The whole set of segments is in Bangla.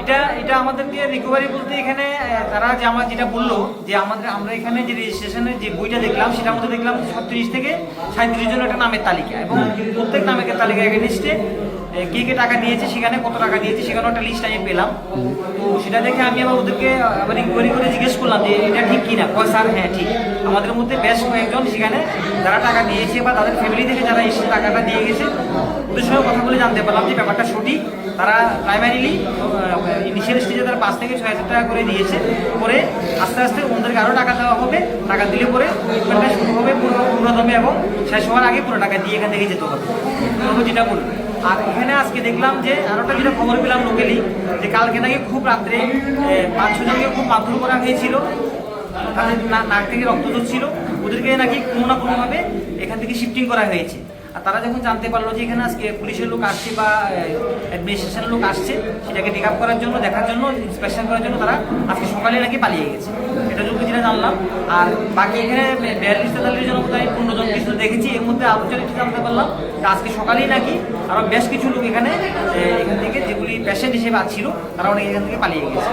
এটা এটা আমাদেরকে রিকভারি বলতে এখানে তারা যে আমার যেটা বললো যে আমরা এখানে যে রেজিস্ট্রেশনের যে বইটা দেখলাম সেটার মধ্যে দেখলাম 36 থেকে 37 জন একটা নামের তালিকা, এবং প্রত্যেক নামের তালিকা এগেনিস্টে কে কে টাকা দিয়েছে, সেখানে কত টাকা দিয়েছে সেখানে একটা লিস্ট আমি পেলাম। তো সেটা দেখে আমি আবার ওদেরকে আবার ইনকোয়ারি করে জিজ্ঞেস করলাম যে এটা ঠিক কিনা। কয় স্যার হ্যাঁ ঠিক, আমাদের মধ্যে বেশ কয়েকজন সেখানে যারা টাকা দিয়েছে বা তাদের ফ্যামিলি থেকে যারা এসে টাকাটা দিয়ে গেছে ওদের সঙ্গে কথা বলে জানতে পারলাম যে ব্যাপারটা সঠিক। তারা প্রাইমারিলি ইনিশিয়াল স্টেজে তারা 5 থেকে 6 হাজার টাকা করে দিয়েছে, পরে আস্তে আস্তে ওদেরকে আরও টাকা দেওয়া হবে, টাকা দিলে পরে ট্রিটমেন্টটা শুরু হবে পুরোদমে, এবং শেষ হওয়ার আগে পুরো টাকা দিয়ে এখান থেকে যেতে হবে, যেটা বলবো। আর এখানে আজকে দেখলাম যে আরোটা যেটা খবর পেলাম লোকেলি, যে কালকে নাকি খুব রাত্রে 5-6 জনকে খুব মারধর করা হয়েছিল, তাদের নাক থেকে রক্ত ঝরছিল, ওদেরকে নাকি কোনো না কোনোভাবে এখান থেকে শিফটিং করা হয়েছে। আর তারা যখন জানতে পারলো যে এখানে আজকে পুলিশের লোক আসছে বা অ্যাডমিনিস্ট্রেশনের লোক আসছে সেটাকে টেক আপ করার জন্য, দেখার জন্য, ইন্সপেকশন করার জন্য, তারা আজকে সকালে নাকি পালিয়ে গেছে। এটা যোগ্য যেটা জানলাম। আর বাকি এখানে 42-43 জনের মধ্যে আমি 15 জন কিছু দেখেছি, এর মধ্যে আরও যেটা জানতে পারলাম আজকে সকালেই নাকি আরও বেশ কিছু লোক এখান থেকে যেগুলি পেশেন্ট হিসেবে ছিল তারা অনেক এখান থেকে পালিয়ে গেছে।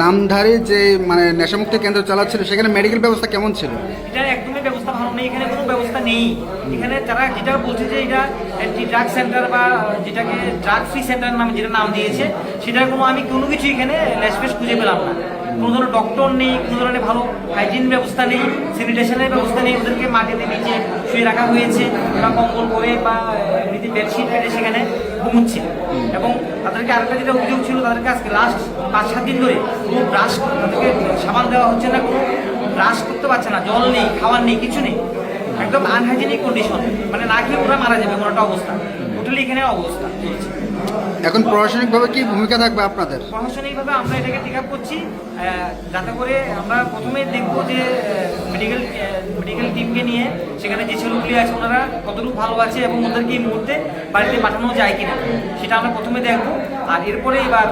নামধারী যে মানে নেশামুক্তি কেন্দ্র চালাচ্ছিল সেখানে মেডিকেল ব্যবস্থা কেমন ছিল? এটা একদমই ব্যবস্থা ভালো নেই, এখানে কোনো ব্যবস্থা নেই। এখানে তারা যেটা বলছে যে এটা অ্যান্টি ড্রাগ সেন্টার বা যেটাকে ড্রাগ ফ্রি সেন্টার নামে যেটা নাম দিয়েছে, সেটার আমি কোনো কিছু এখানে লেসপেস খুঁজে পেলাম না। কোনো ধরনের ডক্টর নেই, কোনো ধরনের ভালো হাইজিন ব্যবস্থা নেই, স্যানিটেশনের ব্যবস্থা নেই। ওদেরকে মাটিতে নিচে শুয়ে রাখা হয়েছে, ওরা কম্বল করে বা এমনিতে বেডশিট পেতে সেখানে ঘুমুচ্ছে। এবং তাদেরকে আরেকটা যেটা অভিযোগ ছিল, তাদেরকে আজকে লাস্ট 5-7 দিন ধরে কোনো ব্রাশ, তাদেরকে সাবান দেওয়া হচ্ছে না, কোনো ব্রাশ করতে পারছে না, জল নেই, খাবার নেই, কিছু নেই, একদম আনহাইজেনিক কন্ডিশন, মানে না খেয়ে ওরা মারা যাবে এমন একটা অবস্থা। টোটালি এখানে অবস্থা চলছে। এখন প্রশাসনিকভাবে কি ভূমিকা থাকবে আপনাদের? প্রশাসনিকভাবে আমরা এটাকে টেক আপ করছি, যাতে করে আমরা প্রথমে দেখবো যে মেডিকেল টিমকে নিয়ে সেখানে যে ছেলেগুলি আছে ওনারা কতটুকু ভালো আছে এবং ওদেরকে এই মুহূর্তে বাড়িতে পাঠানো যায় কিনা সেটা আমরা প্রথমে দেখবো। আর এরপরে এবার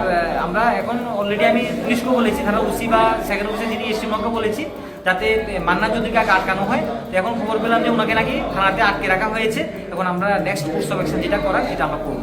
আমরা এখন অলরেডি আমি পুলিশকে বলেছি, থানা ওসি বা সেকেন্ড ওসি যিনি এসটিমকে বলেছি যাতে মান্নার যদি কাকে আটকানো হয়। তো এখন খবর পেলাম যে ওনাকে নাকি থানাতে আটকে রাখা হয়েছে। এখন আমরা নেক্সট কোর্স অফ অ্যাকশন যেটা করার সেটা আমরা করবো।